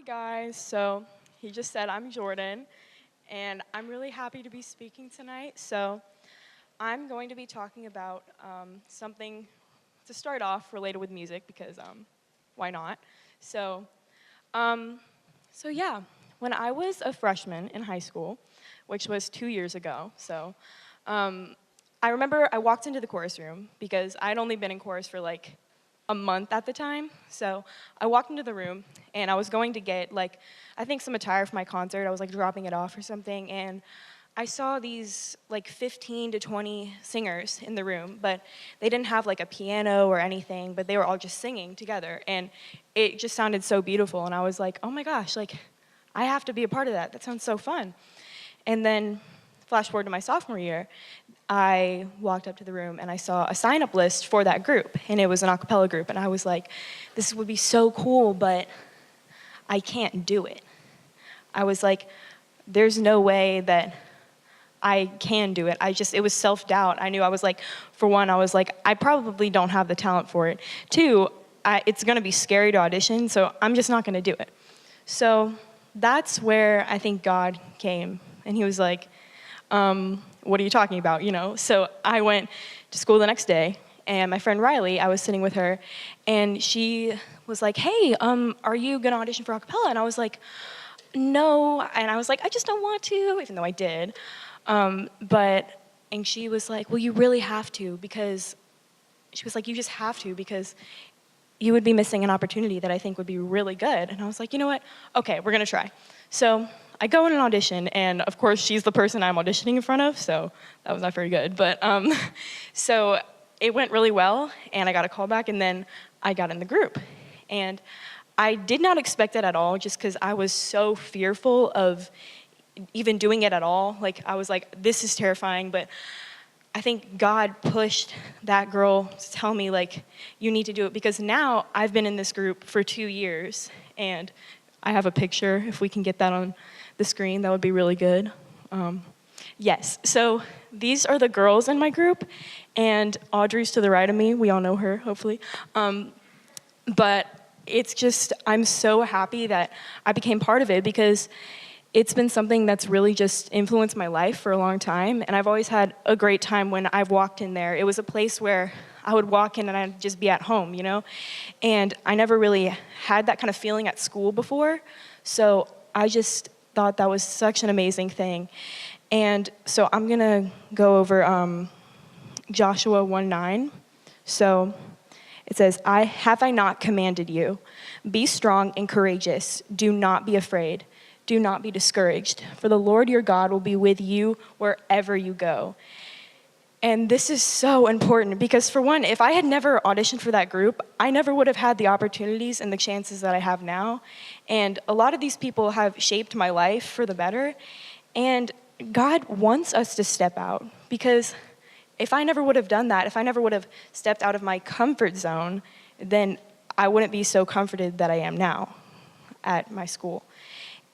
guys. So he just said I'm Jordan, and I'm really happy to be speaking tonight. So I'm going to be talking about something to start off related with music because why not? So, um, so yeah, when I was a freshman in high school, which was 2 years ago, um, I remember I walked into the chorus room because I'd only been in chorus for like a month at the time. So I walked into the room and I was going to get like, I think some attire for my concert. I was like dropping it off or something. And I saw these like 15 to 20 singers in the room, but they didn't have like a piano or anything, but they were all just singing together. And it just sounded so beautiful. And I was like, oh my gosh, like I have to be a part of that. That sounds so fun. And then flash forward to my sophomore year, I walked up to the room and I saw a sign-up list for that group, and it was an a cappella group, and I was like, this would be so cool, but I can't do it. I was like, there's no way that I can do it. It was self-doubt. I knew I was like, for one, I was like, I probably don't have the talent for it. Two, it's gonna be scary to audition, so I'm just not gonna do it. So that's where I think God came, and he was like, what are you talking about, you know? So I went to school the next day, and my friend Riley, I was sitting with her, and she was like, hey, are you gonna audition for a cappella? And I was like, no, and I was like, I just don't want to, even though I did. And she was like, well, you really have to, because, she was like, you just have to, because you would be missing an opportunity that I think would be really good. And I was like, you know what? Okay, we're gonna try. So I go in an audition, and of course, she's the person I'm auditioning in front of, so that was not very good. But so it went really well, and I got a call back, and then I got in the group. And I did not expect it at all, just because I was so fearful of even doing it at all. Like, I was like, this is terrifying, but I think God pushed that girl to tell me, like, you need to do it, because now I've been in this group for 2 years, and I have a picture. If we can get that on the screen, that would be really good. Yes, so these are the girls in my group, and Audrey's to the right of me. We all know her, hopefully. But it's just, I'm so happy that I became part of it, because it's been something that's really just influenced my life for a long time, and I've always had a great time when I've walked in there. It was a place where I would walk in and I'd just be at home, you know? And I never really had that kind of feeling at school before, so I just thought that was such an amazing thing. And so I'm gonna go over Joshua 1:9. So it says, have I not commanded you? Be strong and courageous. Do not be afraid. Do not be discouraged, for the Lord your God will be with you wherever you go. And this is so important, because for one, if I had never auditioned for that group, I never would have had the opportunities and the chances that I have now. And a lot of these people have shaped my life for the better. And God wants us to step out, because if I never would have done that, if I never would have stepped out of my comfort zone, then I wouldn't be so comforted that I am now at my school.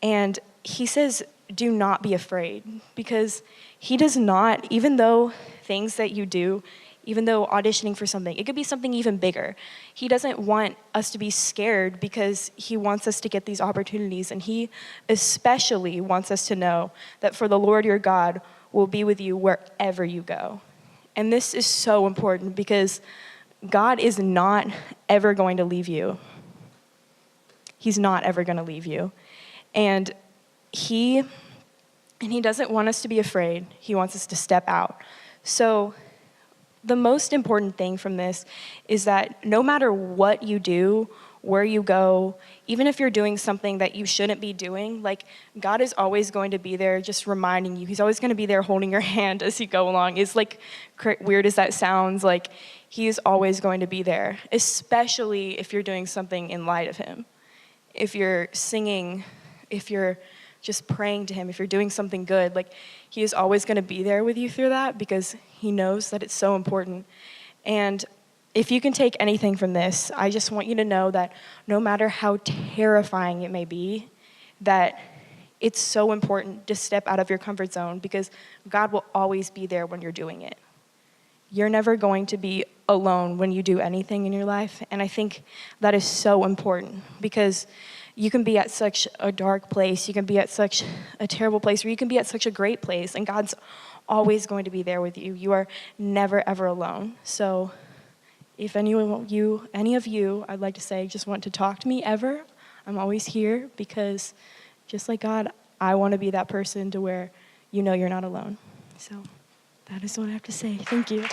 And he says, do not be afraid, because he does not, even though things that you do, even though auditioning for something, it could be something even bigger. He doesn't want us to be scared, because he wants us to get these opportunities, and he especially wants us to know that for the Lord your God will be with you wherever you go. And this is so important, because God is not ever going to leave you. He's not ever going to leave you. And he doesn't want us to be afraid. He wants us to step out. So the most important thing from this is that no matter what you do, where you go, even if you're doing something that you shouldn't be doing, like, God is always going to be there just reminding you. He's always going to be there holding your hand as you go along. It's like, weird as that sounds, like, he is always going to be there, especially if you're doing something in light of him. If you're singing, if you're just praying to him, if you're doing something good, like, he is always going to be there with you through that, because he knows that it's so important. And if you can take anything from this, I just want you to know that no matter how terrifying it may be, that it's so important to step out of your comfort zone, because God will always be there when you're doing it. You're never going to be alone when you do anything in your life, and I think that is so important, because you can be at such a dark place, you can be at such a terrible place, or you can be at such a great place, and God's always going to be there with you. You are never, ever alone. So if any of you, I'd like to say, just want to talk to me ever, I'm always here, because just like God, I want to be that person to where you know you're not alone. So that is what I have to say. Thank you.